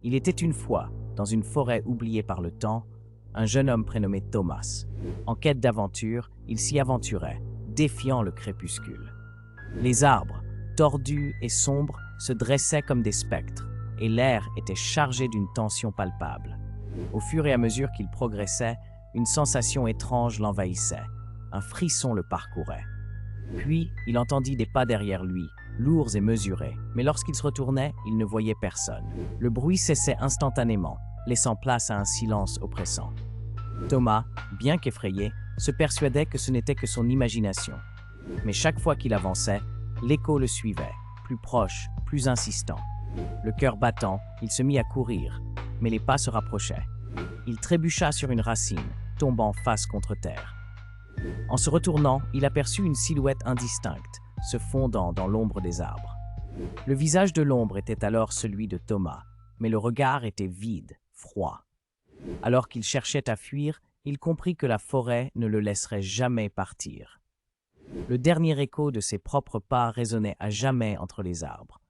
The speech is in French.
Il était une fois, dans une forêt oubliée par le temps, un jeune homme prénommé Thomas. En quête d'aventure, il s'y aventurait, défiant le crépuscule. Les arbres, tordus et sombres, se dressaient comme des spectres, et l'air était chargé d'une tension palpable. Au fur et à mesure qu'il progressait, une sensation étrange l'envahissait. Un frisson le parcourait. Puis, il entendit des pas derrière lui, lourds et mesurés, mais lorsqu'il se retournait, il ne voyait personne. Le bruit cessait instantanément, laissant place à un silence oppressant. Thomas, bien qu'effrayé, se persuadait que ce n'était que son imagination. Mais chaque fois qu'il avançait, l'écho le suivait, plus proche, plus insistant. Le cœur battant, il se mit à courir, mais les pas se rapprochaient. Il trébucha sur une racine, tombant face contre terre. En se retournant, il aperçut une silhouette indistincte, se fondant dans l'ombre des arbres. Le visage de l'ombre était alors celui de Thomas, mais le regard était vide, froid. Alors qu'il cherchait à fuir, il comprit que la forêt ne le laisserait jamais partir. Le dernier écho de ses propres pas résonnait à jamais entre les arbres.